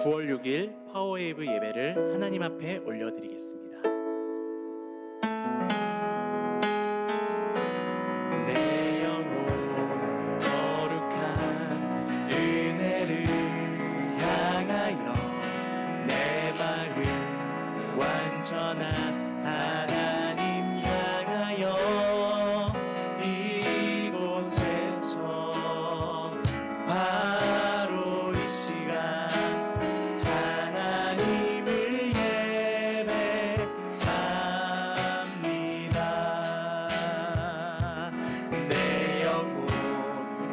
9월 6일 파워웨이브 예배를 하나님 앞에 올려드리겠습니다. 내 영혼 거룩한 은혜를 향하여 내 마음 완전한 하나님 향하여 이곳에서 바로 이 시간 하나님을 예배합니다. 내 영혼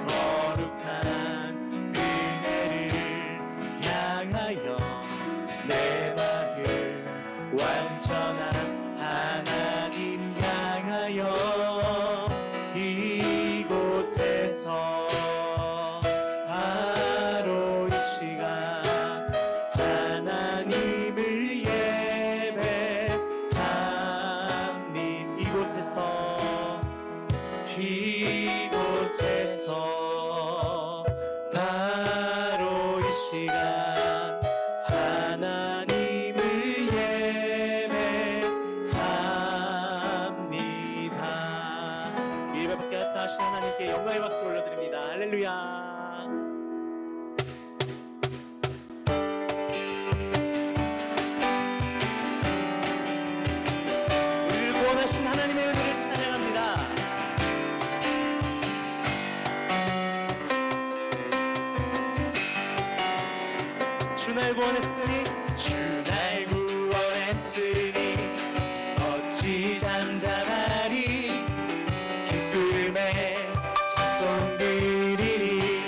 거룩한 은혜를 향하여 내 마음 완전한 하나님 향하여 이곳에서 바로 이 시간 하나님을 예배합니다. 이곳에서 바로 이 시간 하나님을 예배합니다. 예배받게 하신 하나님께 영광의 박수 올려드립니다. 할렐루야. 우리를 구원하신 하나님의 은혜를 찬양합니다. 주 날 구원했으니 주 날 구원했으니 어찌 잠잠하리. 기쁨에 찬송 드리리.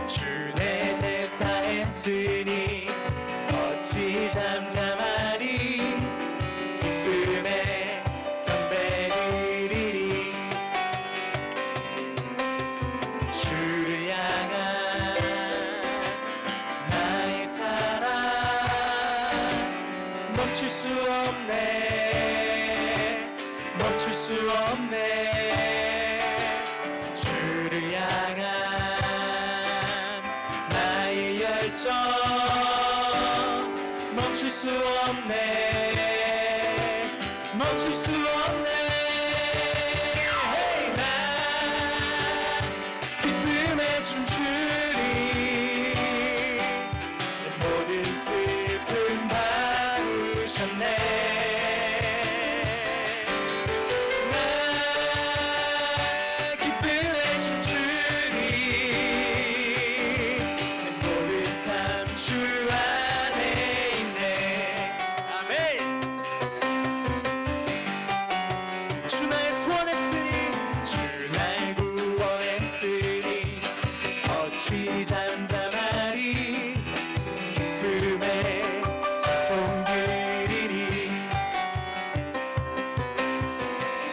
주 내 제사 했으니 어찌 잠잠하리. 기쁨에 경배 드리리. 주를 향한 나의 사랑 멈출 수 없네. 멈출 수 없네. 주를 향한 나의 열정 멈출 수 없네. 멈출 수 없네. Hey, 나 기쁨에 춤추리. 내 모든 슬픔 바꾸셨네. 나 기쁨에 춤추리. 내 모든 삶 주 안에 있네. 아멘. 주 날 구원했으니 주 날 구원했으니 어찌 잠잠하리. 기쁨에 찬송 드리리.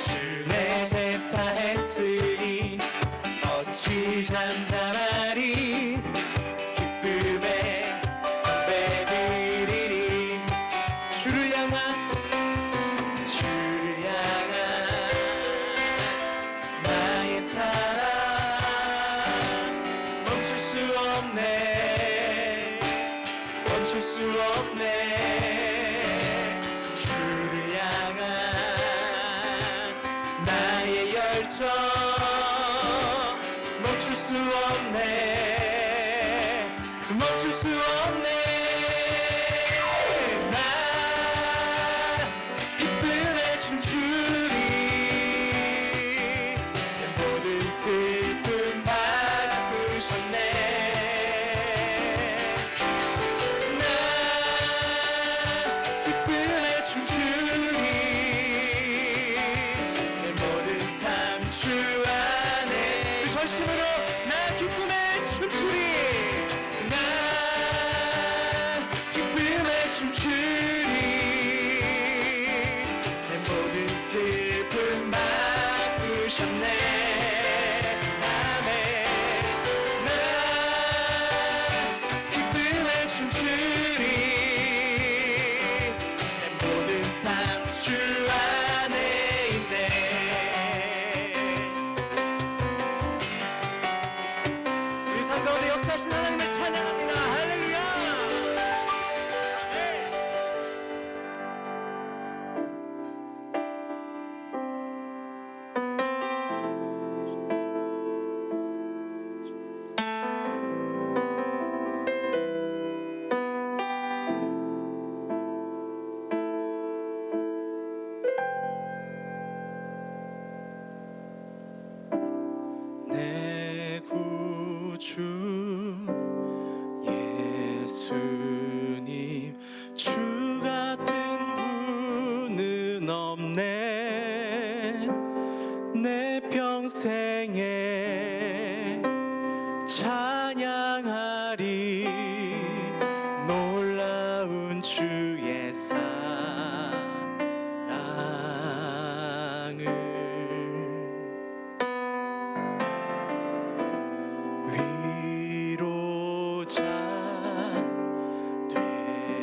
주 내 제사 했으니 어찌 잠잠하리. 기쁨에 경배 드리리. 주를 향한 나의 사랑 멈출 수 없네. 멈출 수 없네. 주를 향한 나의 열정 멈출 수 없네. 멈출 수 없네. 나 기쁨에 춤추리. 내 모든 슬픔 바꾸셨네. 나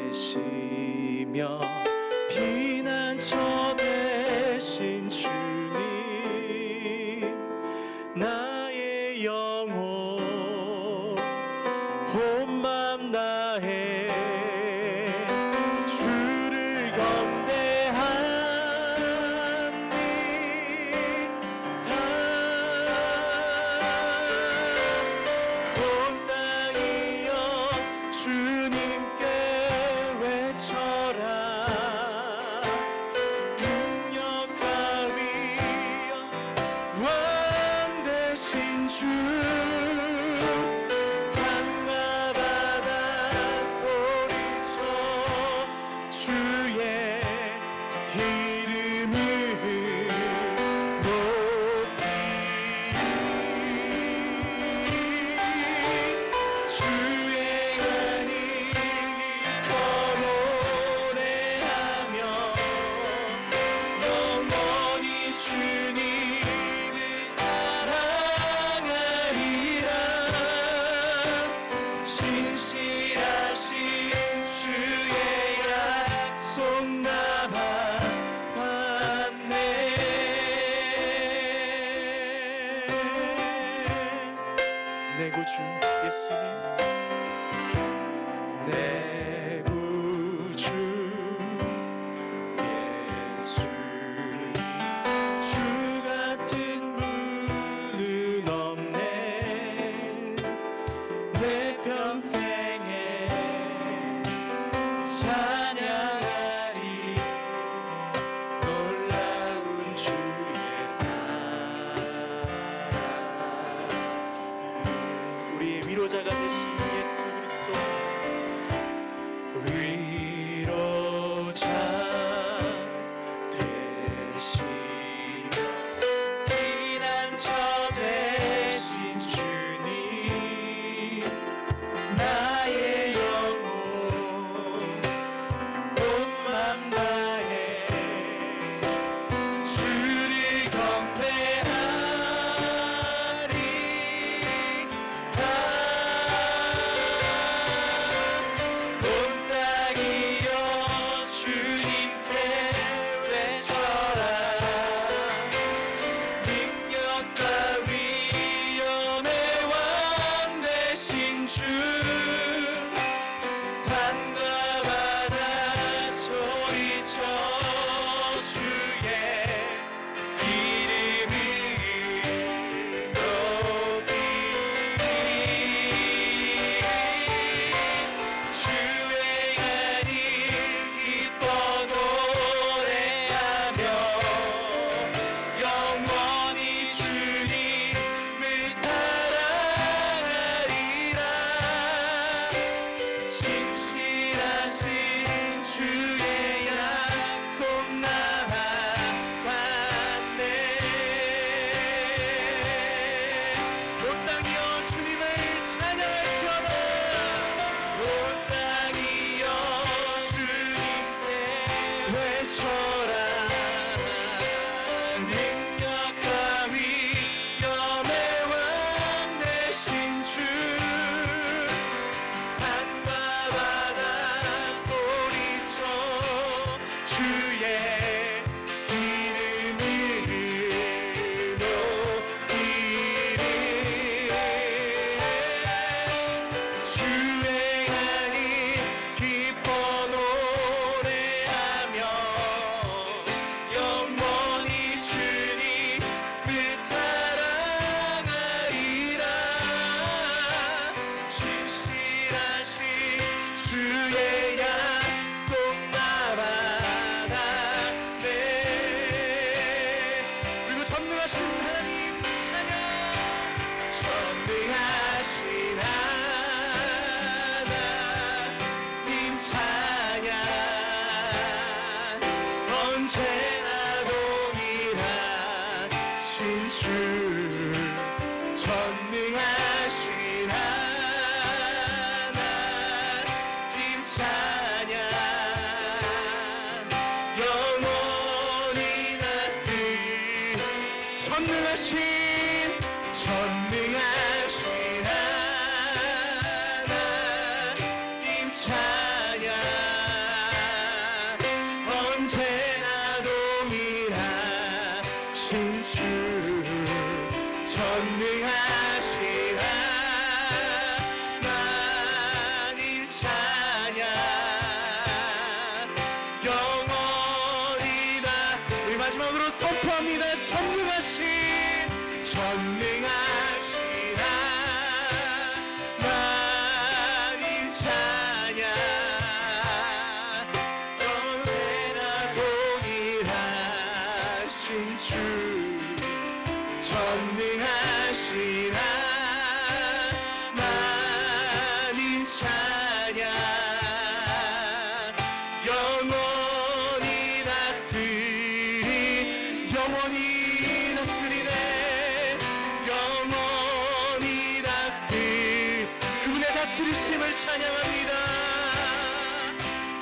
되시며 피난처 되신 주님, 나의 영혼 온 맘 다해 주를 경배하니 온 땅이여 주님께 외쳐라. 능력가위여 왕 되신 주, 산과 바다 소리쳐 주의 이름을 높이, 주의 은혜 기뻐 노래하며 영원히 주님을 사랑하리라. 신실하신 주의 약속 나 받았네. 내 구주 예수님, 내 구주 예수님, 주 같은 분은 없네. 내 평생에 찬양하리 놀라운 주의 사랑. 우리의 위로자가 되신 예수 그리스도, 위로자 되시며 피난처 되신 주님, 나의 영혼 찬양합니다. 전능하신 하나님 찬양, 언제나 동일하신 주, 전능하신 하나님 찬양, 영원히 다스리네, 영원히 그분의 다스리심을 찬양합니다.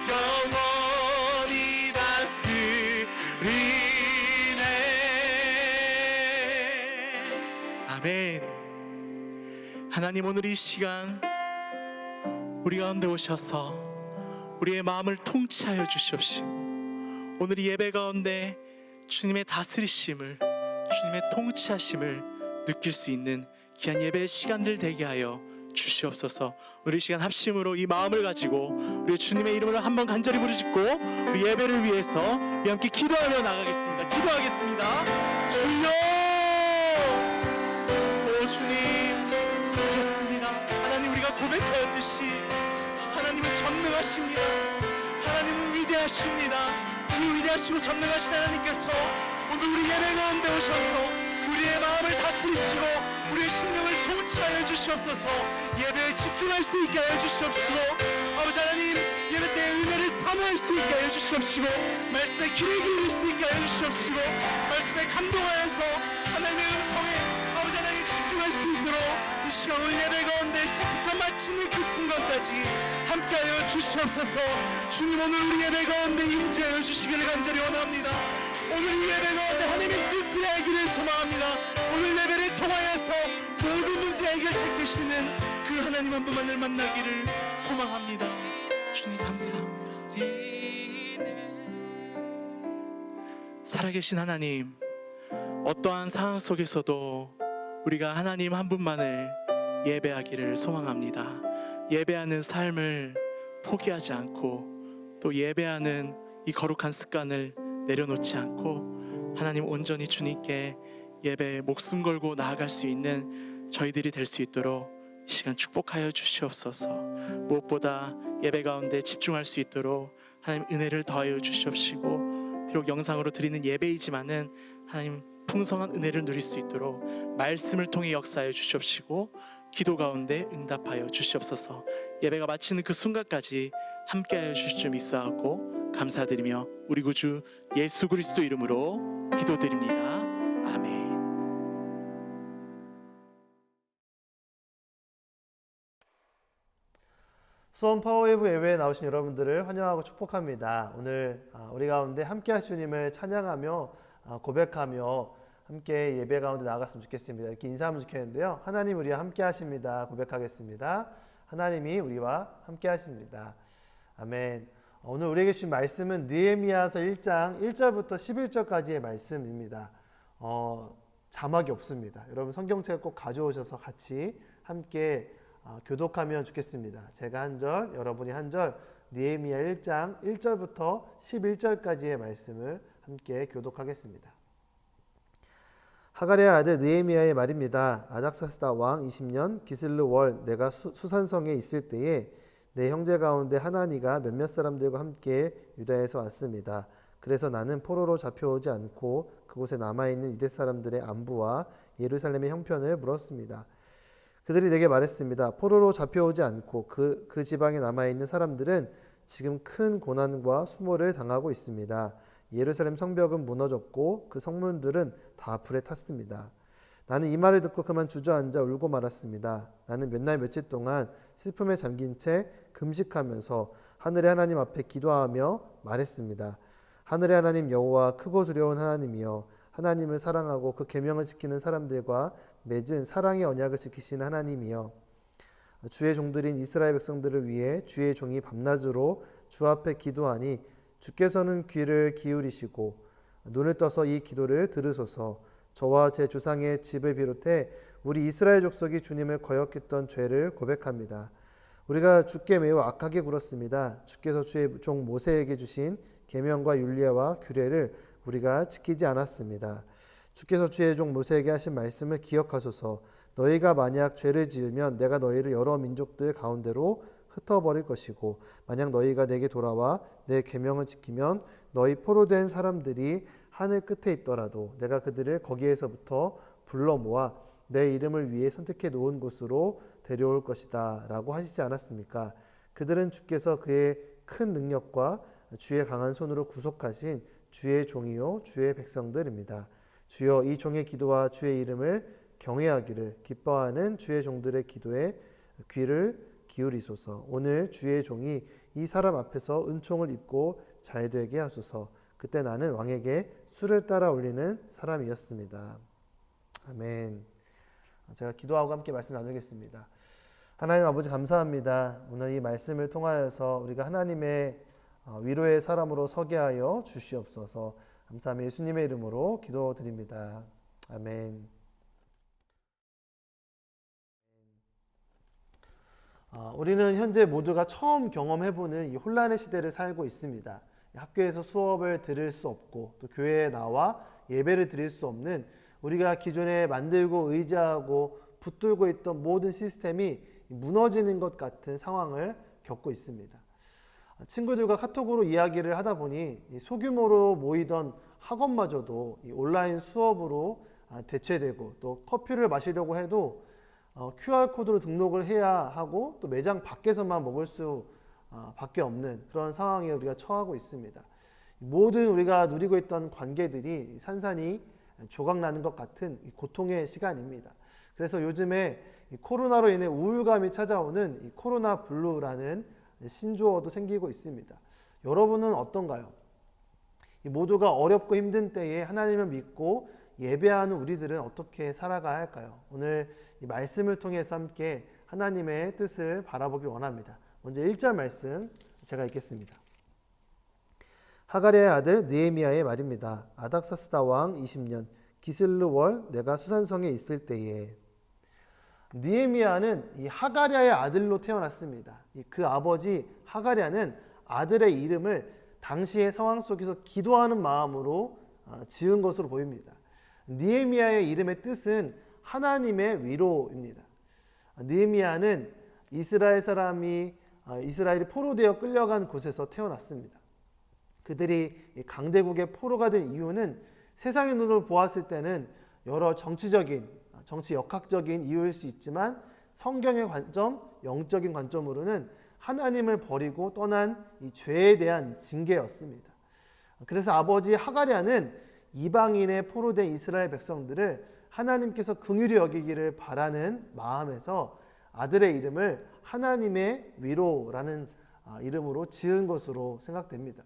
영원히 다스리네. 아멘. 하나님, 오늘 이 시간 우리 가운데 오셔서 우리의 마음을 통치하여 주시옵시고, 오늘 이 예배 가운데 주님의 다스리심을, 주님의 통치하심을 느낄 수 있는 귀한 예배의 시간들 되게 하여 주시옵소서. 우리 시간 합심으로 이 마음을 가지고 우리 주님의 이름을 한번 간절히 부르짖고 우리 예배를 위해서 우리 함께 기도하며 나가겠습니다. 기도하겠습니다. 주여, 오 주님, 주셨습니다. 하나님, 우리가 고백하였듯이 하나님은 전능하십니다. 하나님은 위대하십니다. 이 위대하시고 전능하신 하나님께서 오늘 우리 예배 가운데 오셔서 우리의 마음을 다스리시고 우리의 심령을 통치하여 주시옵소서. 예배에 집중할 수 있게 하여 주시옵시고, 아버지 하나님, 예배 때의 은혜를 사모할 수 있게 하여 주시옵시고, 말씀에 귀를 기울일 수 있게 하여 주시옵시고, 말씀에 감동하여서 하나님의 음성에 아버지 하나님 집중할 수 있도록 이 시간 오늘 예배 가운데 시작부터 마치는 그 순간까지 함께하여 주시옵소서. 주님, 오늘 우리 예배 가운데 임재하여 주시기를 간절히 원합니다. 오늘 이 예배 가운데 하나님의 뜻을 알기를 소망합니다. 오늘 예배를 통하여서 모든 문제 해결책 되시는 그 하나님 한 분만을 만나기를 소망합니다. 주님, 감사합니다. 살아계신 하나님, 어떠한 상황 속에서도 우리가 하나님 한 분만을 예배하기를 소망합니다. 예배하는 삶을 포기하지 않고 또 예배하는 이 거룩한 습관을 내려놓지 않고 하나님, 온전히 주님께 예배에 목숨 걸고 나아갈 수 있는 저희들이 될 수 있도록 이 시간 축복하여 주시옵소서. 무엇보다 예배 가운데 집중할 수 있도록 하나님 은혜를 더하여 주시옵시고, 비록 영상으로 드리는 예배이지만은 하나님 풍성한 은혜를 누릴 수 있도록 말씀을 통해 역사하여 주시옵시고, 기도 가운데 응답하여 주시옵소서. 예배가 마치는 그 순간까지 함께하여 주실 줄 믿사옵고 감사드리며 우리 구주 예수 그리스도 이름으로 기도드립니다. 아멘. 수원 파워웨이브 예배에 나오신 여러분들을 환영하고 축복합니다. 오늘 우리 가운데 함께 하신 주님을 찬양하며 고백하며 함께 예배 가운데 나아갔으면 좋겠습니다. 이렇게 인사하면 좋겠는데요. 하나님 우리와 함께 하십니다. 고백하겠습니다. 하나님이 우리와 함께 하십니다. 아멘. 오늘 우리에게 주신 말씀은 느헤미야서 1장 1절부터 11절까지의 말씀입니다. 자막이 없습니다. 여러분 성경책 꼭 가져오셔서 같이 함께 교독하면 좋겠습니다. 제가 한 절, 여러분이 한 절, 느헤미야 1장 1절부터 11절까지의 말씀을 함께 교독하겠습니다. 하가랴 아들 느헤미야의 말입니다. 아닥사스다 왕 20년 기슬르 월 내가 수산성에 있을 때에 내 형제 가운데 하나니가 몇몇 사람들과 함께 유다에서 왔습니다. 그래서 나는 포로로 잡혀오지 않고 그곳에 남아있는 유대 사람들의 안부와 예루살렘의 형편을 물었습니다. 그들이 내게 말했습니다. 포로로 잡혀오지 않고 그 지방에 남아있는 사람들은 지금 큰 고난과 수모를 당하고 있습니다. 예루살렘 성벽은 무너졌고 그 성문들은 다 불에 탔습니다. 나는 이 말을 듣고 그만 주저앉아 울고 말았습니다. 나는 몇 날 며칠 동안 슬픔에 잠긴 채 금식하면서 하늘의 하나님 앞에 기도하며 말했습니다. 하늘의 하나님 여호와 크고 두려운 하나님이여, 하나님을 사랑하고 그 계명을 지키는 사람들과 맺은 사랑의 언약을 지키시는 하나님이여, 주의 종들인 이스라엘 백성들을 위해 주의 종이 밤낮으로 주 앞에 기도하니 주께서는 귀를 기울이시고 눈을 떠서 이 기도를 들으소서. 저와 제 조상의 집을 비롯해 우리 이스라엘 족속이 주님을 거역했던 죄를 고백합니다. 우리가 주께 매우 악하게 굴었습니다. 주께서 주의 종 모세에게 주신 계명과 율례와 규례를 우리가 지키지 않았습니다. 주께서 주의 종 모세에게 하신 말씀을 기억하소서. 너희가 만약 죄를 지으면 내가 너희를 여러 민족들 가운데로 흩어버릴 것이고 만약 너희가 내게 돌아와 내 계명을 지키면 너희 포로된 사람들이 하늘 끝에 있더라도 내가 그들을 거기에서부터 불러 모아 내 이름을 위해 선택해 놓은 곳으로 데려올 것이다 라고 하시지 않았습니까? 그들은 주께서 그의 큰 능력과 주의 강한 손으로 구속하신 주의 종이요 주의 백성들입니다. 주여 이 종의 기도와 주의 이름을 경외하기를 기뻐하는 주의 종들의 기도에 귀를 기울이소서. 오늘 주의 종이 이 사람 앞에서 은총을 입고 잘되게 하소서. 그때 나는 왕에게 수를 따라 올리는 사람이었습니다. 아멘. 제가 기도하고 함께 말씀 나누겠습니다. 하나님 아버지 감사합니다. 오늘 이 말씀을 통하여서 우리가 하나님의 위로의 사람으로 서게 하여 주시옵소서. 감사하며 예수님의 이름으로 기도드립니다. 아멘. 우리는 현재 모두가 처음 경험해보는 이 혼란의 시대를 살고 있습니다. 학교에서 수업을 들을 수 없고 또 교회에 나와 예배를 드릴 수 없는 우리가 기존에 만들고 의지하고 붙들고 있던 모든 시스템이 무너지는 것 같은 상황을 겪고 있습니다. 친구들과 카톡으로 이야기를 하다 보니 소규모로 모이던 학원마저도 온라인 수업으로 대체되고 또 커피를 마시려고 해도 QR코드로 등록을 해야 하고 또 매장 밖에서만 먹을 수 밖에 없는 그런 상황에 우리가 처하고 있습니다. 모든 우리가 누리고 있던 관계들이 산산이 조각나는 것 같은 고통의 시간입니다. 그래서 요즘에 코로나로 인해 우울감이 찾아오는 이 코로나 블루라는 신조어도 생기고 있습니다. 여러분은 어떤가요? 모두가 어렵고 힘든 때에 하나님을 믿고 예배하는 우리들은 어떻게 살아가야 할까요? 오늘 이 말씀을 통해서 함께 하나님의 뜻을 바라보길 원합니다. 먼저 1절 말씀 제가 읽겠습니다. 하가랴의 아들 느헤미야의 말입니다. 아닥사스다 왕 20년 기슬르 월 내가 수산성에 있을 때에. 느헤미야는 이 하가랴의 아들로 태어났습니다. 그 아버지 하가랴는 아들의 이름을 당시의 상황 속에서 기도하는 마음으로 지은 것으로 보입니다. 느헤미야의 이름의 뜻은 하나님의 위로입니다. 느헤미야는 이스라엘이 포로되어 끌려간 곳에서 태어났습니다. 그들이 강대국의 포로가 된 이유는 세상의 눈으로 보았을 때는 여러 정치 역학적인 이유일 수 있지만 성경의 관점, 영적인 관점으로는 하나님을 버리고 떠난 이 죄에 대한 징계였습니다. 그래서 아버지 하가랴는 이방인의 포로된 이스라엘 백성들을 하나님께서 긍휼히 여기기를 바라는 마음에서 아들의 이름을 하나님의 위로라는 이름으로 지은 것으로 생각됩니다.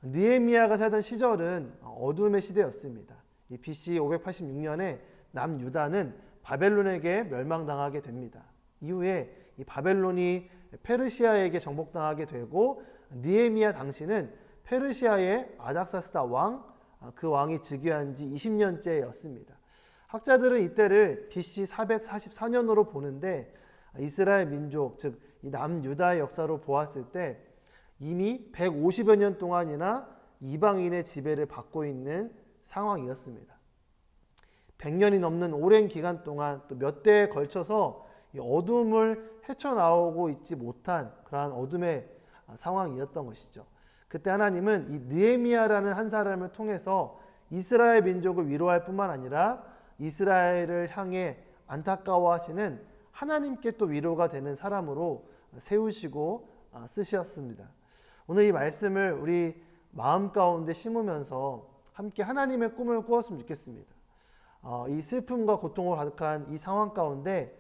느헤미야가 살던 시절은 어둠의 시대였습니다. BC 586년에 남유다는 바벨론에게 멸망당하게 됩니다. 이후에 이 바벨론이 페르시아에게 정복당하게 되고 느헤미야 당시는 페르시아의 아닥사스다 왕, 그 왕이 즉위한 지 20년째였습니다. 학자들은 이때를 BC 444년으로 보는데 이스라엘 민족, 즉 이 남유다의 역사로 보았을 때 이미 150여 년 동안이나 이방인의 지배를 받고 있는 상황이었습니다. 100년이 넘는 오랜 기간 동안 또 몇 대에 걸쳐서 이 어둠을 헤쳐나오고 있지 못한 그러한 어둠의 상황이었던 것이죠. 그때 하나님은 이 느헤미야라는 한 사람을 통해서 이스라엘 민족을 위로할 뿐만 아니라 이스라엘을 향해 안타까워하시는 하나님께 또 위로가 되는 사람으로 세우시고 쓰셨습니다. 오늘 이 말씀을 우리 마음 가운데 심으면서 함께 하나님의 꿈을 꾸었으면 좋겠습니다. 이 슬픔과 고통으로 가득한 이 상황 가운데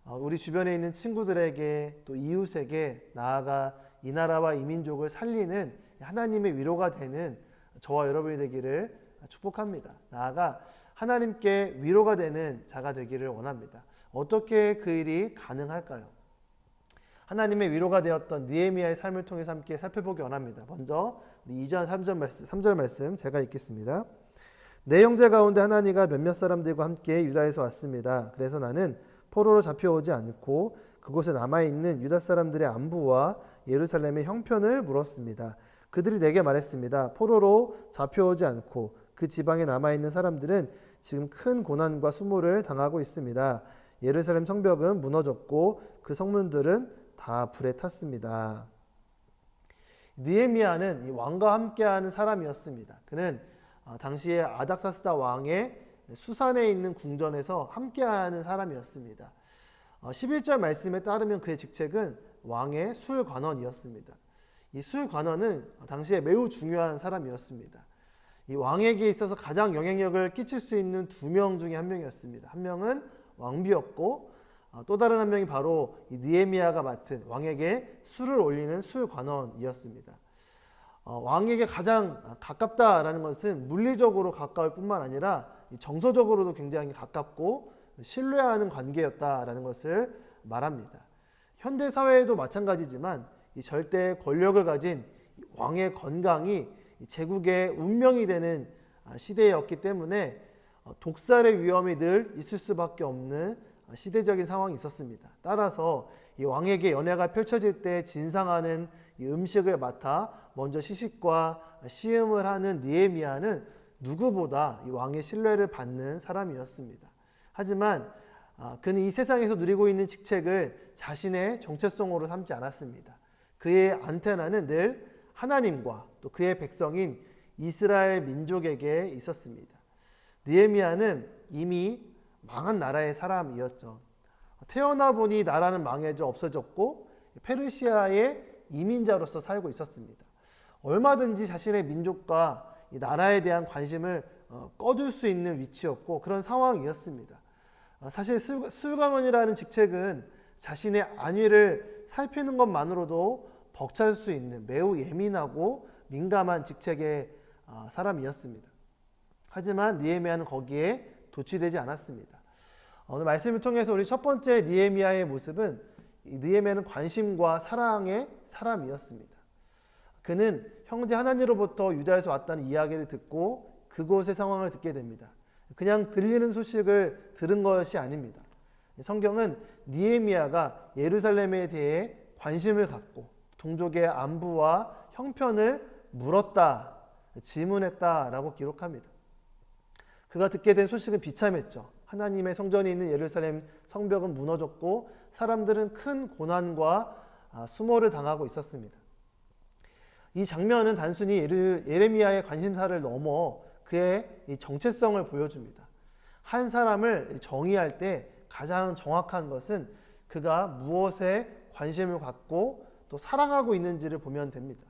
우리 주변에 있는 친구들에게 또 이웃에게 나아가 이 나라와 이 민족을 살리는 하나님의 위로가 되는 저와 여러분이 되기를 축복합니다. 나아가 하나님께 위로가 되는 자가 되기를 원합니다. 어떻게 그 일이 가능할까요? 하나님의 위로가 되었던 느헤미야의 삶을 통해서 함께 살펴보기 원합니다. 먼저 2절 3절 말씀 제가 읽겠습니다. 내 형제 가운데 하나니가 몇몇 사람들과 함께 유다에서 왔습니다. 그래서 나는 포로로 잡혀오지 않고 그곳에 남아있는 유다 사람들의 안부와 예루살렘의 형편을 물었습니다. 그들이 내게 말했습니다. 포로로 잡혀오지 않고 그 지방에 남아있는 사람들은 지금 큰 고난과 수모를 당하고 있습니다. 예루살렘 성벽은 무너졌고 그 성문들은 다 불에 탔습니다. 느헤미야는 이 왕과 함께하는 사람이었습니다. 그는 당시에 아닥사스다 왕의 수산에 있는 궁전에서 함께하는 사람이었습니다. 11절 말씀에 따르면 그의 직책은 왕의 술관원이었습니다. 이 술관원은 당시에 매우 중요한 사람이었습니다. 이 왕에게 있어서 가장 영향력을 끼칠 수 있는 2명 중에 한 명이었습니다. 한 명은 왕비였고 또 다른 한 명이 바로 이 느헤미야가 맡은 왕에게 술을 올리는 술관원이었습니다. 왕에게 가장 가깝다라는 것은 물리적으로 가까울 뿐만 아니라 정서적으로도 굉장히 가깝고 신뢰하는 관계였다라는 것을 말합니다. 현대 사회에도 마찬가지지만 이 절대 권력을 가진 왕의 건강이 제국의 운명이 되는 시대였기 때문에 독살의 위험이 늘 있을 수밖에 없는 시대적인 상황이 있었습니다. 따라서 이 왕에게 연회가 펼쳐질 때 진상하는 이 음식을 맡아 먼저 시식과 시음을 하는 느헤미야는 누구보다 이 왕의 신뢰를 받는 사람이었습니다. 하지만 그는 이 세상에서 누리고 있는 직책을 자신의 정체성으로 삼지 않았습니다. 그의 안테나는 늘 하나님과 또 그의 백성인 이스라엘 민족에게 있었습니다. 느헤미야는 이미 망한 나라의 사람이었죠. 태어나 보니 나라는 망해져 없어졌고 페르시아의 이민자로서 살고 있었습니다. 얼마든지 자신의 민족과 이 나라에 대한 관심을 꺼둘 수 있는 위치였고 그런 상황이었습니다. 사실 술관원이라는 직책은 자신의 안위를 살피는 것만으로도 벅찰 수 있는 매우 예민하고 민감한 직책의 사람이었습니다. 하지만 느헤미야는 거기에 도취되지 않았습니다. 오늘 말씀을 통해서 우리 첫 번째 느헤미야의 모습은 느헤미야는 관심과 사랑의 사람이었습니다. 그는 형제 하나니로부터 유다에서 왔다는 이야기를 듣고 그곳의 상황을 듣게 됩니다. 그냥 들리는 소식을 들은 것이 아닙니다. 성경은 느헤미야가 예루살렘에 대해 관심을 갖고 동족의 안부와 형편을 물었다, 질문했다라고 기록합니다. 그가 듣게 된 소식은 비참했죠. 하나님의 성전이 있는 예루살렘 성벽은 무너졌고 사람들은 큰 고난과 수모를 당하고 있었습니다. 이 장면은 단순히 예레미야의 관심사를 넘어 그의 정체성을 보여줍니다. 한 사람을 정의할 때 가장 정확한 것은 그가 무엇에 관심을 갖고 또 사랑하고 있는지를 보면 됩니다.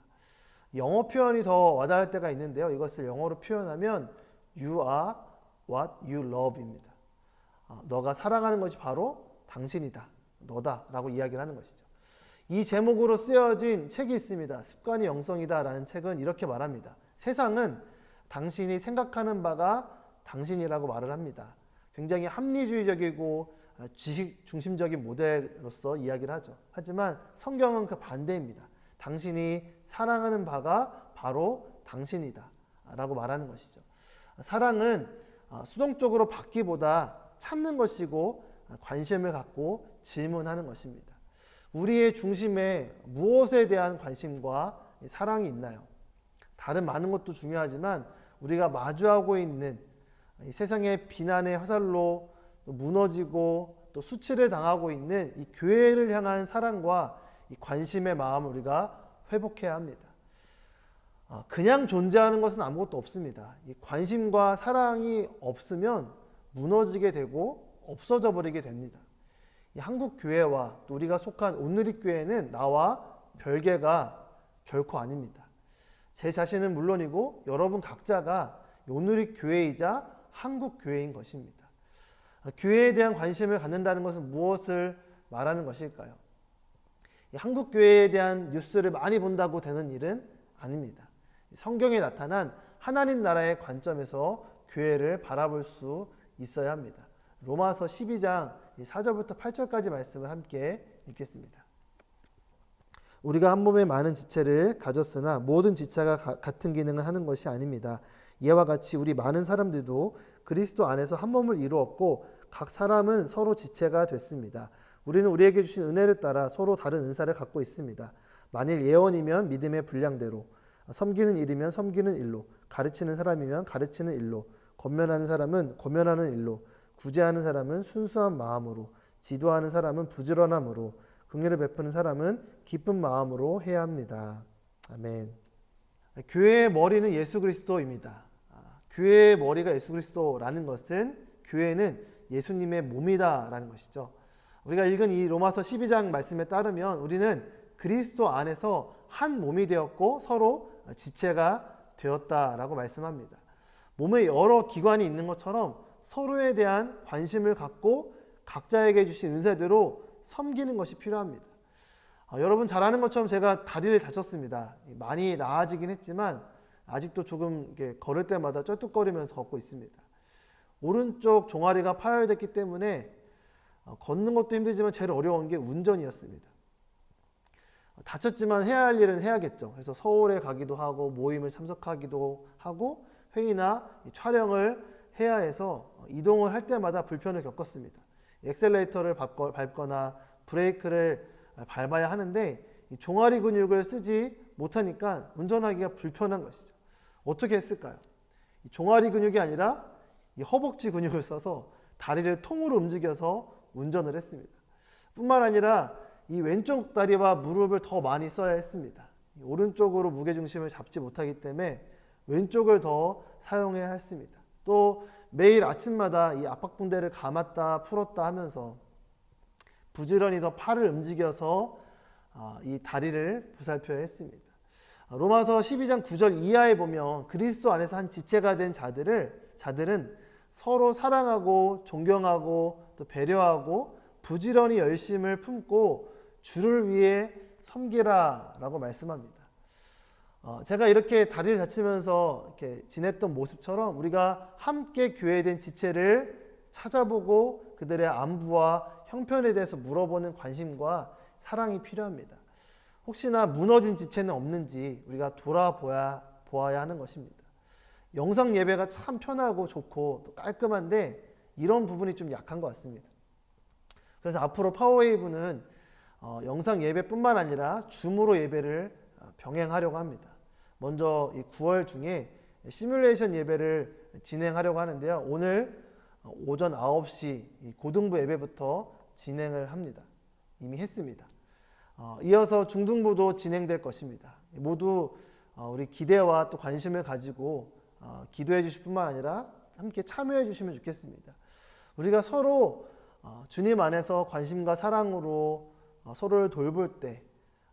영어 표현이 더 와닿을 때가 있는데요. 이것을 영어로 표현하면 You are what you love입니다. 너가 사랑하는 것이 바로 당신이다, 너다 라고 이야기를 하는 것이죠. 이 제목으로 쓰여진 책이 있습니다. 습관이 영성이다 라는 책은 이렇게 말합니다. 세상은 당신이 생각하는 바가 당신이라고 말을 합니다. 굉장히 합리주의적이고 지식 중심적인 모델로서 이야기를 하죠. 하지만 성경은 그 반대입니다. 당신이 사랑하는 바가 바로 당신이다 라고 말하는 것이죠. 사랑은 수동적으로 받기보다 찾는 것이고 관심을 갖고 질문하는 것입니다. 우리의 중심에 무엇에 대한 관심과 사랑이 있나요? 다른 많은 것도 중요하지만 우리가 마주하고 있는 이 세상의 비난의 화살로 무너지고 또 수치를 당하고 있는 이 교회를 향한 사랑과 이 관심의 마음을 우리가 회복해야 합니다. 그냥 존재하는 것은 아무것도 없습니다. 이 관심과 사랑이 없으면 무너지게 되고 없어져 버리게 됩니다. 이 한국 교회와 또 우리가 속한 온누리교회는 나와 별개가 결코 아닙니다. 제 자신은 물론이고 여러분 각자가 온누리교회이자 한국교회인 것입니다. 교회에 대한 관심을 갖는다는 것은 무엇을 말하는 것일까요? 이 한국교회에 대한 뉴스를 많이 본다고 되는 일은 아닙니다. 성경에 나타난 하나님 나라의 관점에서 교회를 바라볼 수 있어야 합니다. 로마서 12장 4절부터 8절까지 말씀을 함께 읽겠습니다. 우리가 한 몸에 많은 지체를 가졌으나 모든 지체가 같은 기능을 하는 것이 아닙니다. 이와 같이 우리 많은 사람들도 그리스도 안에서 한 몸을 이루었고 각 사람은 서로 지체가 됐습니다. 우리는 우리에게 주신 은혜를 따라 서로 다른 은사를 갖고 있습니다. 만일 예언이면 믿음의 분량대로, 섬기는 일이면 섬기는 일로, 가르치는 사람이면 가르치는 일로, 권면하는 사람은 권면하는 일로, 구제하는 사람은 순수한 마음으로, 지도하는 사람은 부지런함으로, 긍휼을 베푸는 사람은 기쁜 마음으로 해야 합니다. 아멘. 교회의 머리는 예수 그리스도입니다. 교회의 머리가 예수 그리스도라는 것은 교회는 예수님의 몸이다라는 것이죠. 우리가 읽은 이 로마서 12장 말씀에 따르면 우리는 그리스도 안에서 한 몸이 되었고 서로 지체가 되었다라고 말씀합니다. 몸에 여러 기관이 있는 것처럼 서로에 대한 관심을 갖고 각자에게 주신 은사대로 섬기는 것이 필요합니다. 여러분 잘 아는 것처럼 제가 다리를 다쳤습니다. 많이 나아지긴 했지만 아직도 조금 이렇게 걸을 때마다 쩔뚝거리면서 걷고 있습니다. 오른쪽 종아리가 파열됐기 때문에 걷는 것도 힘들지만 제일 어려운 게 운전이었습니다. 다쳤지만 해야 할 일은 해야겠죠. 그래서 서울에 가기도 하고 모임을 참석하기도 하고 회의나 촬영을 해야 해서 이동을 할 때마다 불편을 겪었습니다. 엑셀레이터를 밟거나 브레이크를 밟아야 하는데 이 종아리 근육을 쓰지 못하니까 운전하기가 불편한 것이죠. 어떻게 했을까요? 이 종아리 근육이 아니라 이 허벅지 근육을 써서 다리를 통으로 움직여서 운전을 했습니다. 뿐만 아니라 이 왼쪽 다리와 무릎을 더 많이 써야 했습니다. 오른쪽으로 무게중심을 잡지 못하기 때문에 왼쪽을 더 사용해야 했습니다. 또 매일 아침마다 이 압박붕대를 감았다 풀었다 하면서 부지런히 더 팔을 움직여서 이 다리를 보살펴야 했습니다. 로마서 12장 9절 이하에 보면 그리스도 안에서 한 지체가 된 자들은 서로 사랑하고 존경하고 또 배려하고 부지런히 열심을 품고 주를 위해 섬기라 라고 말씀합니다. 제가 이렇게 다리를 다치면서 이렇게 지냈던 모습처럼 우리가 함께 교회된 지체를 찾아보고 그들의 안부와 형편에 대해서 물어보는 관심과 사랑이 필요합니다. 혹시나 무너진 지체는 없는지 우리가 보아야 하는 것입니다. 영상 예배가 참 편하고 좋고 또 깔끔한데 이런 부분이 좀 약한 것 같습니다. 그래서 앞으로 파워웨이브는 영상 예배뿐만 아니라 줌으로 예배를 병행하려고 합니다. 먼저 이 9월 중에 시뮬레이션 예배를 진행하려고 하는데요. 오늘 오전 9시 고등부 예배부터 진행을 합니다. 이미 했습니다. 이어서 중등부도 진행될 것입니다. 모두 우리 기대와 또 관심을 가지고 기도해 주실 뿐만 아니라 함께 참여해 주시면 좋겠습니다. 우리가 서로 주님 안에서 관심과 사랑으로 서로를 돌볼 때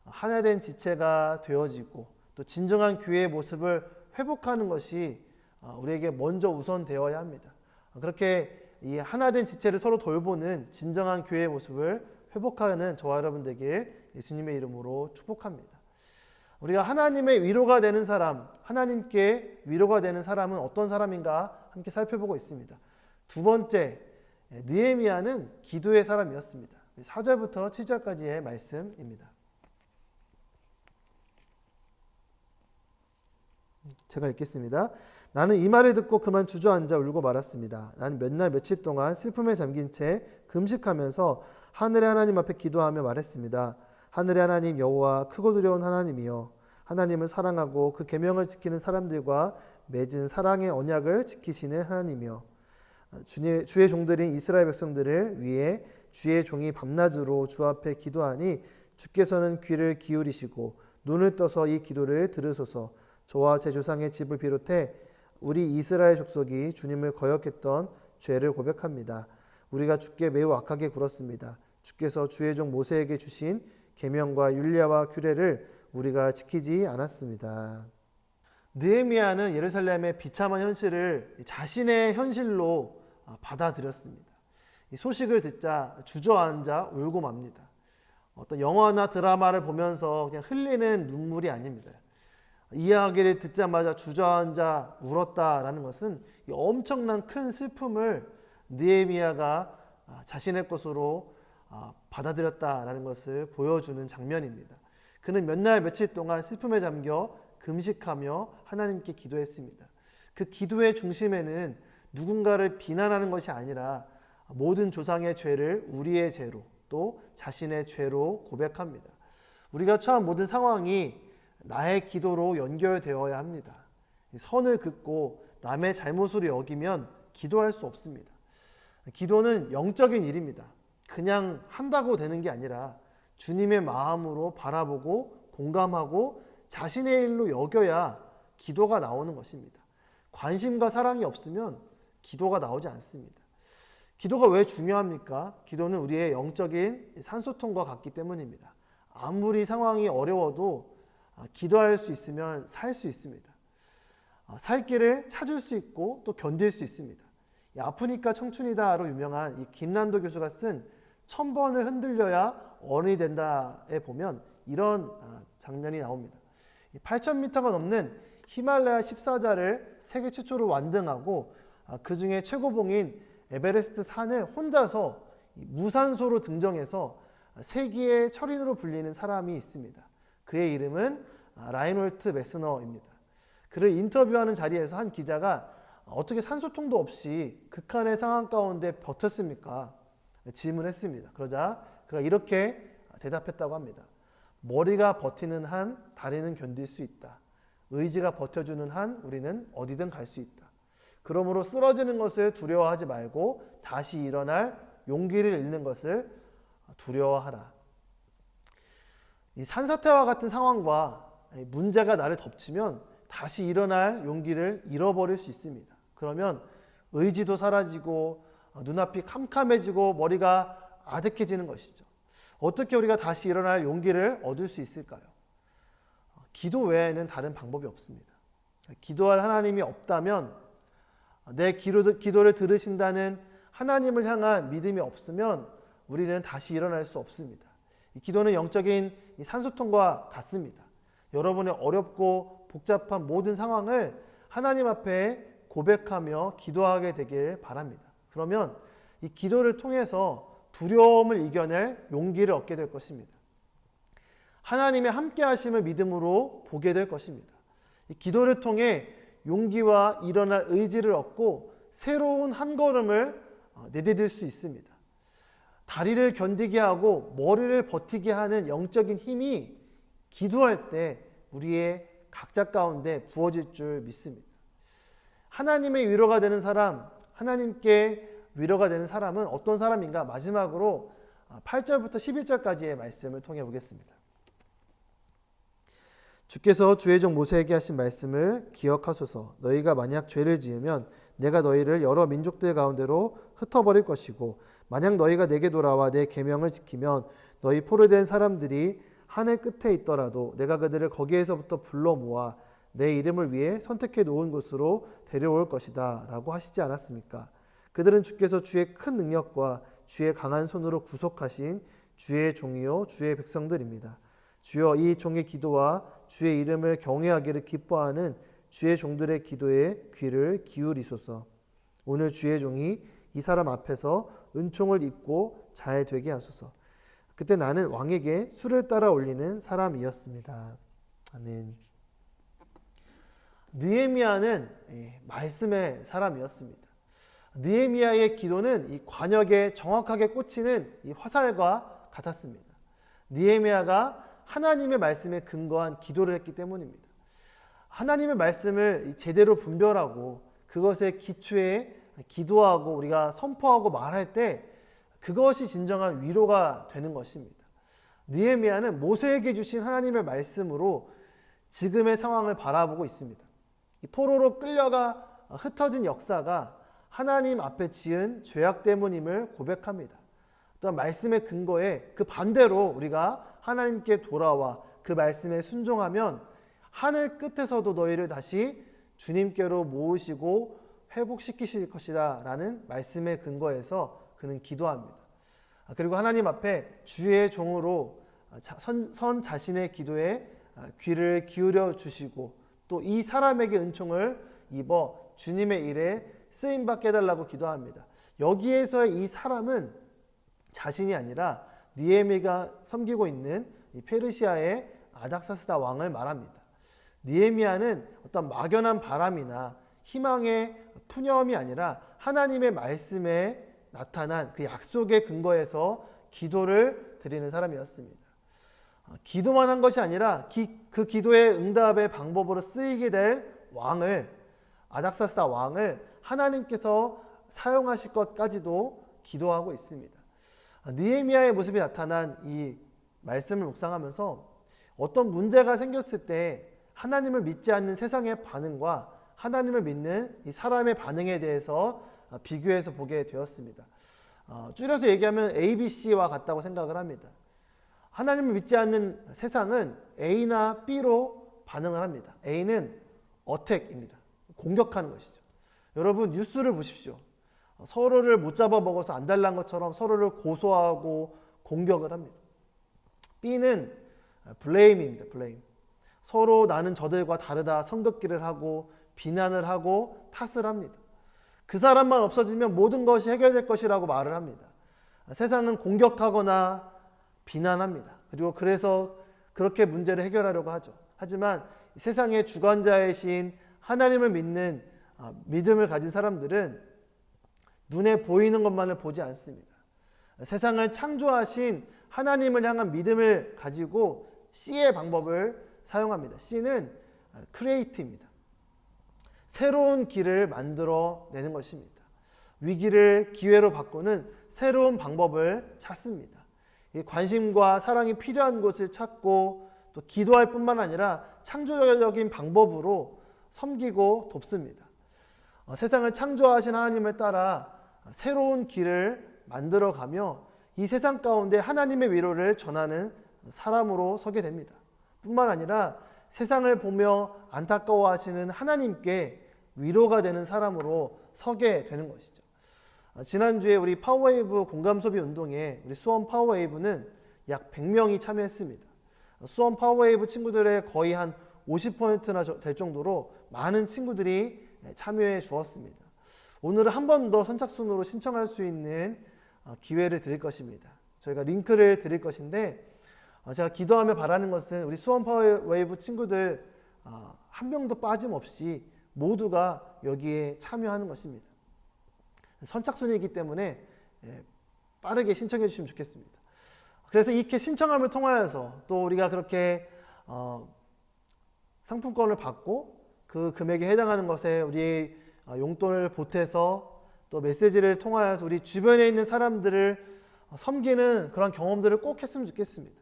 하나된 지체가 되어지고 또 진정한 교회의 모습을 회복하는 것이 우리에게 먼저 우선되어야 합니다. 그렇게 이 하나된 지체를 서로 돌보는 진정한 교회의 모습을 회복하는 저와 여러분 되길 예수님의 이름으로 축복합니다. 우리가 하나님의 위로가 되는 사람, 하나님께 위로가 되는 사람은 어떤 사람인가 함께 살펴보고 있습니다. 두 번째, 느헤미야는 기도의 사람이었습니다. 4절부터 7절까지의 말씀입니다. 제가 읽겠습니다. 나는 이 말을 듣고 그만 주저앉아 울고 말았습니다. 나는 몇 날 며칠 동안 슬픔에 잠긴 채 금식하면서 하늘의 하나님 앞에 기도하며 말했습니다. 하늘의 하나님 여호와 크고 두려운 하나님이여, 하나님을 사랑하고 그 계명을 지키는 사람들과 맺은 사랑의 언약을 지키시는 하나님이여, 주의 종들인 이스라엘 백성들을 위해 주의 종이 밤낮으로 주 앞에 기도하니 주께서는 귀를 기울이시고 눈을 떠서 이 기도를 들으소서. 저와 제 조상의 집을 비롯해 우리 이스라엘 족속이 주님을 거역했던 죄를 고백합니다. 우리가 주께 매우 악하게 굴었습니다. 주께서 주의 종 모세에게 주신 계명과 율례와 규례를 우리가 지키지 않았습니다. 느헤미야는 예루살렘의 비참한 현실을 자신의 현실로 받아들였습니다. 이 소식을 듣자 주저앉아 울고 맙니다. 어떤 영화나 드라마를 보면서 그냥 흘리는 눈물이 아닙니다. 이야기를 듣자마자 주저앉아 울었다라는 것은 이 엄청난 큰 슬픔을 느헤미야가 자신의 것으로 받아들였다라는 것을 보여주는 장면입니다. 그는 몇 날 며칠 동안 슬픔에 잠겨 금식하며 하나님께 기도했습니다. 그 기도의 중심에는 누군가를 비난하는 것이 아니라 모든 조상의 죄를 우리의 죄로 또 자신의 죄로 고백합니다. 우리가 처한 모든 상황이 나의 기도로 연결되어야 합니다. 선을 긋고 남의 잘못으로 여기면 기도할 수 없습니다. 기도는 영적인 일입니다. 그냥 한다고 되는 게 아니라 주님의 마음으로 바라보고 공감하고 자신의 일로 여겨야 기도가 나오는 것입니다. 관심과 사랑이 없으면 기도가 나오지 않습니다. 기도가 왜 중요합니까? 기도는 우리의 영적인 산소통과 같기 때문입니다. 아무리 상황이 어려워도 기도할 수 있으면 살 수 있습니다. 살 길을 찾을 수 있고 또 견딜 수 있습니다. 아프니까 청춘이다로 유명한 이 김난도 교수가 쓴 1000번을 흔들려야 어른이 된다에 보면 이런 장면이 나옵니다. 8,000m가 넘는 히말라야 14자를 세계 최초로 완등하고 그 중에 최고봉인 에베레스트 산을 혼자서 무산소로 등정해서 세기의 철인으로 불리는 사람이 있습니다. 그의 이름은 라인홀트 메스너입니다. 그를 인터뷰하는 자리에서 한 기자가 어떻게 산소통도 없이 극한의 상황 가운데 버텼습니까? 질문했습니다. 그러자 그가 이렇게 대답했다고 합니다. 머리가 버티는 한 다리는 견딜 수 있다. 의지가 버텨주는 한 우리는 어디든 갈 수 있다. 그러므로 쓰러지는 것을 두려워하지 말고 다시 일어날 용기를 잃는 것을 두려워하라. 이 산사태와 같은 상황과 문제가 나를 덮치면 다시 일어날 용기를 잃어버릴 수 있습니다. 그러면 의지도 사라지고 눈앞이 캄캄해지고 머리가 아득해지는 것이죠. 어떻게 우리가 다시 일어날 용기를 얻을 수 있을까요? 기도 외에는 다른 방법이 없습니다. 기도할 하나님이 없다면, 내 기도를 들으신다는 하나님을 향한 믿음이 없으면 우리는 다시 일어날 수 없습니다. 이 기도는 영적인 산소통과 같습니다. 여러분의 어렵고 복잡한 모든 상황을 하나님 앞에 고백하며 기도하게 되길 바랍니다. 그러면 이 기도를 통해서 두려움을 이겨낼 용기를 얻게 될 것입니다. 하나님의 함께 하심을 믿음으로 보게 될 것입니다. 이 기도를 통해 용기와 일어날 의지를 얻고 새로운 한 걸음을 내디딜 수 있습니다. 다리를 견디게 하고 머리를 버티게 하는 영적인 힘이 기도할 때 우리의 각자 가운데 부어질 줄 믿습니다. 하나님의 위로가 되는 사람, 하나님께 위로가 되는 사람은 어떤 사람인가? 마지막으로 8절부터 11절까지의 말씀을 통해 보겠습니다. 주께서 주의 종 모세에게 하신 말씀을 기억하소서. 너희가 만약 죄를 지으면 내가 너희를 여러 민족들 가운데로 흩어버릴 것이고, 만약 너희가 내게 돌아와 내 계명을 지키면 너희 포로된 사람들이 하늘 끝에 있더라도 내가 그들을 거기에서부터 불러 모아 내 이름을 위해 선택해 놓은 곳으로 데려올 것이다 라고 하시지 않았습니까? 그들은 주께서 주의 큰 능력과 주의 강한 손으로 구속하신 주의 종이요 주의 백성들입니다. 주여, 이 종의 기도와 주의 이름을 경외하기를 기뻐하는 주의 종들의 기도에 귀를 기울이소서. 오늘 주의 종이 이 사람 앞에서 은총을 입고 잘 되게 하소서. 그때 나는 왕에게 술을 따라 올리는 사람이었습니다. 아멘. 느헤미야는 말씀의 사람이었습니다. 느헤미야의 기도는 이 관역에 정확하게 꽂히는 이 화살과 같았습니다. 느헤미야가 하나님의 말씀에 근거한 기도를 했기 때문입니다. 하나님의 말씀을 제대로 분별하고 그것의 기초에 기도하고 우리가 선포하고 말할 때 그것이 진정한 위로가 되는 것입니다. 느헤미야는 모세에게 주신 하나님의 말씀으로 지금의 상황을 바라보고 있습니다. 이 포로로 끌려가 흩어진 역사가 하나님 앞에 지은 죄악 때문임을 고백합니다. 또한 말씀의 근거에 그 반대로 우리가 하나님께 돌아와 그 말씀에 순종하면 하늘 끝에서도 너희를 다시 주님께로 모으시고 회복시키실 것이다 라는 말씀의 근거에서 그는 기도합니다. 그리고 하나님 앞에 주의 종으로 선 자신의 기도에 귀를 기울여 주시고 또 이 사람에게 은총을 입어 주님의 일에 쓰임받게 해달라고 기도합니다. 여기에서의 이 사람은 자신이 아니라 느헤미야가 섬기고 있는 이 페르시아의 아닥사스다 왕을 말합니다. 느헤미야는 어떤 막연한 바람이나 희망의 푸념이 아니라 하나님의 말씀에 나타난 그 약속의 근거에서 기도를 드리는 사람이었습니다. 기도만 한 것이 아니라 그 기도의 응답의 방법으로 쓰이게 될 왕을 아닥사스다 왕을 하나님께서 사용하실 것까지도 기도하고 있습니다. 느헤미야의 모습이 나타난 이 말씀을 묵상하면서 어떤 문제가 생겼을 때 하나님을 믿지 않는 세상의 반응과 하나님을 믿는 이 사람의 반응에 대해서 비교해서 보게 되었습니다. 줄여서 얘기하면 ABC와 같다고 생각을 합니다. 하나님을 믿지 않는 세상은 A나 B로 반응을 합니다. A는 어택입니다. 공격하는 것이죠. 여러분 뉴스를 보십시오. 서로를 못 잡아먹어서 안달난 것처럼 서로를 고소하고 공격을 합니다. B는 블레임입니다. 블레임. 서로 나는 저들과 다르다 성급기를 하고 비난을 하고 탓을 합니다. 그 사람만 없어지면 모든 것이 해결될 것이라고 말을 합니다. 세상은 공격하거나 비난합니다. 그리고 그래서 그렇게 문제를 해결하려고 하죠. 하지만 세상의 주관자이신 하나님을 믿는 믿음을 가진 사람들은 눈에 보이는 것만을 보지 않습니다. 세상을 창조하신 하나님을 향한 믿음을 가지고 C의 방법을 사용합니다. C는 create입니다. 새로운 길을 만들어내는 것입니다. 위기를 기회로 바꾸는 새로운 방법을 찾습니다. 관심과 사랑이 필요한 곳을 찾고 또 기도할 뿐만 아니라 창조적인 방법으로 섬기고 돕습니다. 세상을 창조하신 하나님을 따라 새로운 길을 만들어가며 이 세상 가운데 하나님의 위로를 전하는 사람으로 서게 됩니다. 뿐만 아니라 세상을 보며 안타까워하시는 하나님께 위로가 되는 사람으로 서게 되는 것이죠. 지난주에 우리 파워웨이브 공감소비 운동에 우리 수원 파워웨이브는 약 100명이 참여했습니다. 수원 파워웨이브 친구들의 거의 한 50%나 될 정도로 많은 친구들이 참여해 주었습니다. 오늘은 한 번 더 선착순으로 신청할 수 있는 기회를 드릴 것입니다. 저희가 링크를 드릴 것인데 제가 기도하며 바라는 것은 우리 수원 파워웨이브 친구들 한 명도 빠짐없이 모두가 여기에 참여하는 것입니다. 선착순이기 때문에 빠르게 신청해 주시면 좋겠습니다. 그래서 이렇게 신청함을 통하여서 또 우리가 그렇게 상품권을 받고 그 금액에 해당하는 것에 우리 용돈을 보태서 또 메시지를 통하여서 우리 주변에 있는 사람들을 섬기는 그런 경험들을 꼭 했으면 좋겠습니다.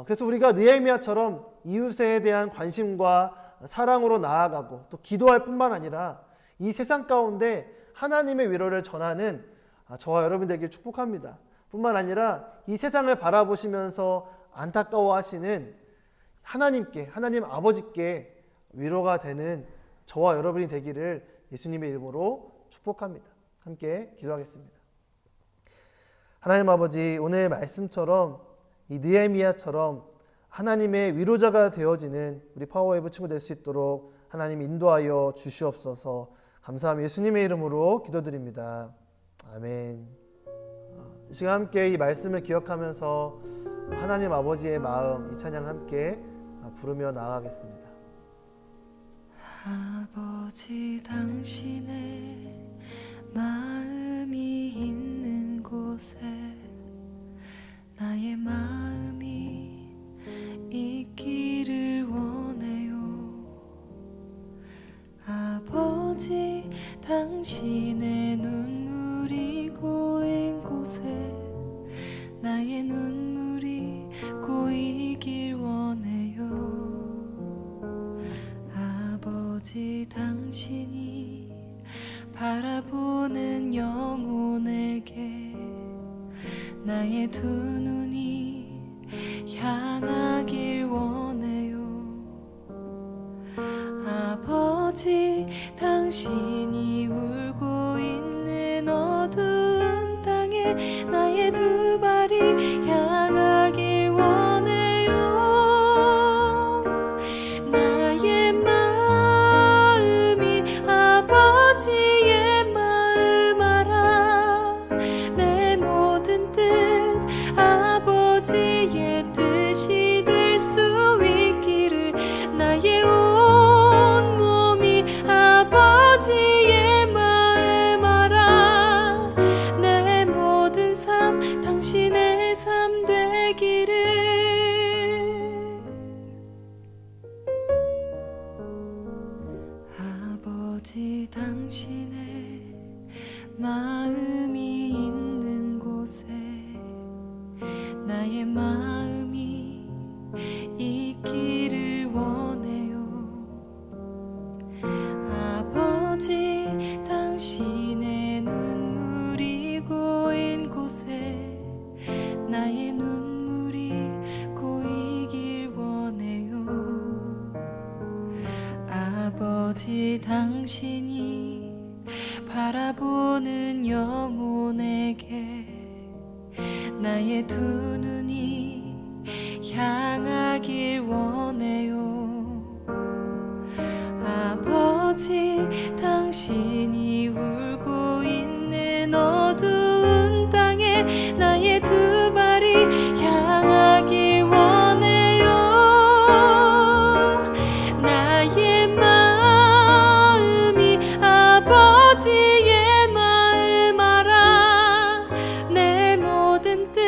그래서 우리가 느헤미야처럼 이웃에 대한 관심과 사랑으로 나아가고 또 기도할 뿐만 아니라 이 세상 가운데 하나님의 위로를 전하는 저와 여러분 되길 축복합니다. 뿐만 아니라 이 세상을 바라보시면서 안타까워하시는 하나님께, 하나님 아버지께 위로가 되는 저와 여러분이 되기를 예수님의 이름으로 축복합니다. 함께 기도하겠습니다. 하나님 아버지, 오늘 말씀처럼 이 느헤미야처럼 하나님의 위로자가 되어지는 우리 파워웨이브 친구 될 수 있도록 하나님 인도하여 주시옵소서. 감사하며 예수님의 이름으로 기도드립니다. 아멘. 이 시간 함께 이 말씀을 기억하면서 하나님 아버지의 마음 이 찬양 함께 부르며 나아가겠습니다. 아버지, 당신의 마음이 있는 곳에 나의 마음이 있기를 원해요. 아버지, 당신의 눈물이 고인 곳에 나의 눈물이 고이길 원해요. 아버지, 당신이 바라보는 영혼에게 나의 두 눈이 향하길 원해요. 아버지, 당신이 울고 있는 어두운 땅에 나의 두 발이 향하길 원해요. 나의 마음이 아버지의 마음 알아. 내 모든 뜻 아버지의 뜻이 될 수 있기를 나의 온 몸이 아버지의 마음 알아. 내 모든 삶 아버지 당신의 마음이 있는 곳에 나의 마음이 있기를 원해요. 아버지 당신의 눈물이 고인 곳에 나의 눈물이 고이길 원해요. 아버지 당신이 바라보는 영혼에게 나의 두 눈이 향하길 원해요. 아버지 당신이 울고 있는 어두운 땅에 나의 두 발이 향하길 원해요. 나의 마음이 아버지의 마음 알아. 내 모든 뜻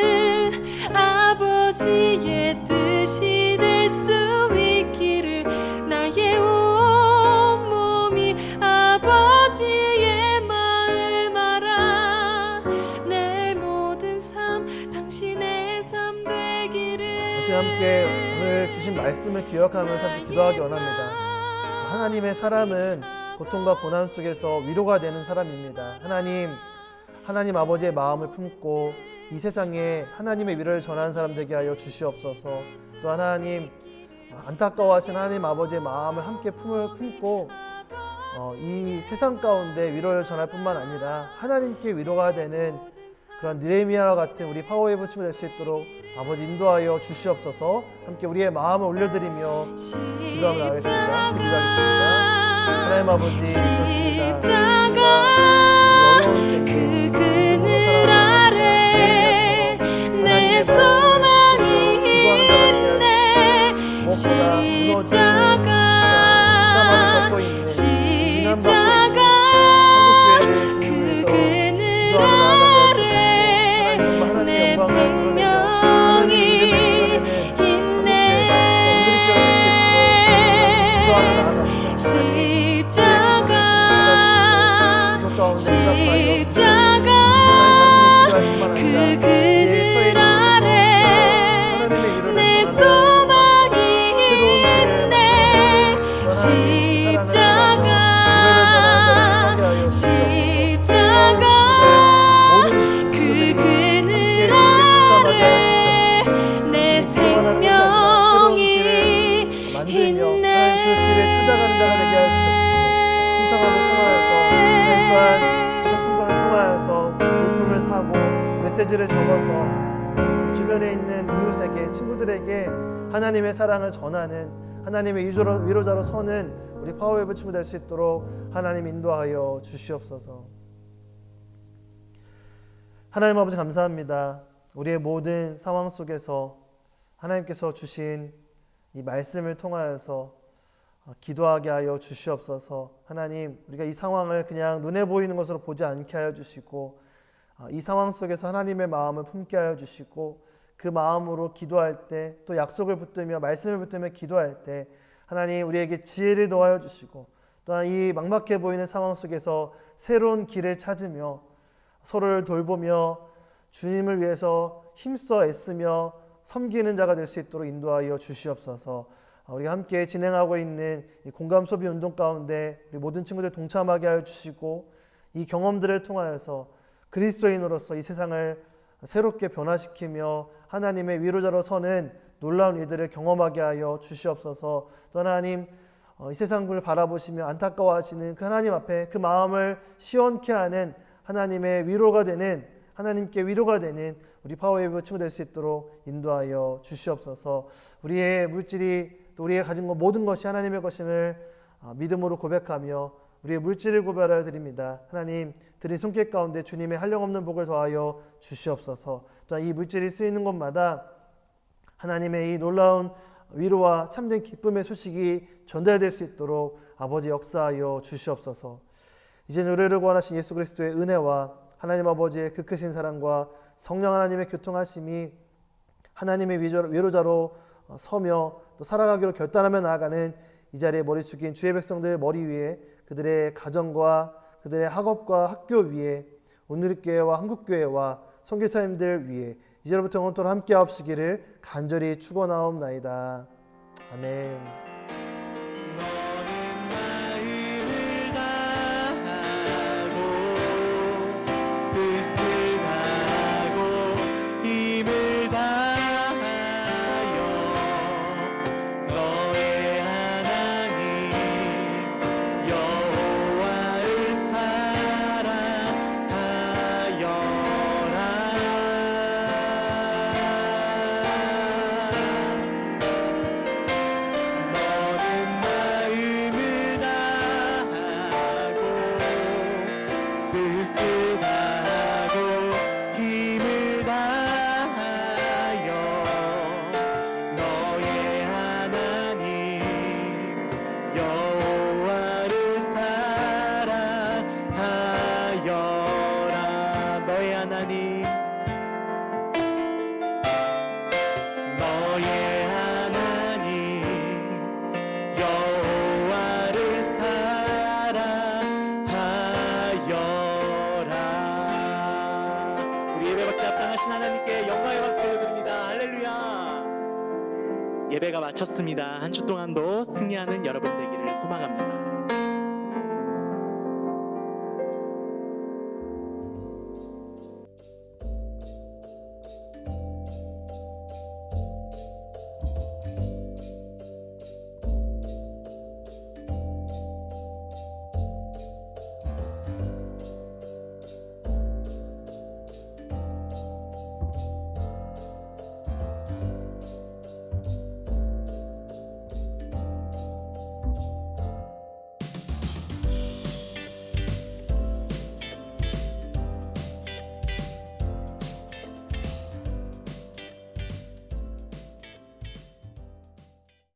아버지의 뜻이 될 수 있기를 나의 온 몸이 아버지의 마음 알아. 내 모든 삶 당신의 삶 되기를. 다시 함께 오늘 주신 말씀을 기억하면서 함께 기도하기 원합니다. 하나님의 사람은 고통과 고난 속에서 위로가 되는 사람입니다. 하나님 아버지의 마음을 품고 이 세상에 하나님의 위로를 전하는 사람 되게 하여 주시옵소서. 또 하나님 안타까워하신 하나님 아버지의 마음을 함께 품고 이 세상 가운데 위로를 전할 뿐만 아니라 하나님께 위로가 되는 그런 느헤미야와 같은 우리 파워웨이브 친구 될 수 있도록 아버지 인도하여 주시옵소서. 함께 우리의 마음을 올려드리며 기도하며 나가겠습니다. 기도하겠습니다. 하나님 아버지 그렇습니다. 어려운 그 그늘 아래 내 소망이 있네. 십자가 그 그늘 아래 내 생명이 있네. 십자가 그 그늘 아래 내 소망이 있네. 십자가 그 그늘 아래 내 생명이 있네. 그 길에 찾아가는 자가 되게 하시옵소서. 신청함을 통하여서 또한 상품권을 통하여서 물품을 사고 메시지를 적어서 주변에 있는 이웃에게 친구들에게 하나님의 사랑을 전하는 하나님의 위로자로 서는 우리 파워웨이브 친구 될 수 있도록 하나님 인도하여 주시옵소서. 하나님 아버지 감사합니다. 우리의 모든 상황 속에서 하나님께서 주신 이 말씀을 통하여서 기도하게 하여 주시옵소서. 하나님, 우리가 이 상황을 그냥 눈에 보이는 것으로 보지 않게 하여 주시고 이 상황 속에서 하나님의 마음을 품게 하여 주시고 그 마음으로 기도할 때 또 약속을 붙들며 말씀을 붙들며 기도할 때 하나님 우리에게 지혜를 더하여 주시고 또한 이 막막해 보이는 상황 속에서 새로운 길을 찾으며 서로를 돌보며 주님을 위해서 힘써 애쓰며 섬기는 자가 될 수 있도록 인도하여 주시옵소서. 우리가 함께 진행하고 있는 이 공감 소비 운동 가운데 우리 모든 친구들 동참하게 하여 주시고 이 경험들을 통하여서 그리스도인으로서 이 세상을 새롭게 변화시키며 하나님의 위로자로 서는 놀라운 일들을 경험하게 하여 주시옵소서. 또 하나님 이 세상을 바라보시며 안타까워하시는 그 하나님 앞에 그 마음을 시원케 하는 하나님의 위로가 되는 하나님께 위로가 되는 우리 파워웨이브 친구 될 수 있도록 인도하여 주시옵소서. 우리의 물질이 또 우리가 가진 것 모든 것이 하나님의 것임을 믿음으로 고백하며 우리의 물질을 구별하여 드립니다. 하나님 드린 손길 가운데 주님의 한량없는 복을 더하여 주시옵소서. 또한 이 물질이 쓰이는 곳마다 하나님의 이 놀라운 위로와 참된 기쁨의 소식이 전달될 수 있도록 아버지 역사하여 주시옵소서. 이제는 우리를 구원하신 예수 그리스도의 은혜와 하나님 아버지의 그 크신 사랑과 성령 하나님의 교통하심이 하나님의 위로자로 서며 또 살아가기로 결단하며 나아가는 이 자리에 머리 숙인 주의 백성들 머리 위에, 그들의 가정과 그들의 학업과 학교 위에, 오늘교회와 한국교회와 선교사님들 위에 이제로부터 영원토록 함께 하옵시기를 간절히 축원하옵나이다. 아멘. 너는 마음을 다하고 뜻을 다하고 힘을 다하여 너의 하나님 여호와를 뜻을 다하고 힘을 다하여 너의 하나님 여호와를 사랑하여라. 너의 하나님 여호와를 사랑하여라. 우리 예배받기 합당하신 하나님께 영광의 박수를 드립니다. 할렐루야. 예배가 마쳤습니다. 한 주 동안도 승리하는 여러분 되기를 소망합니다.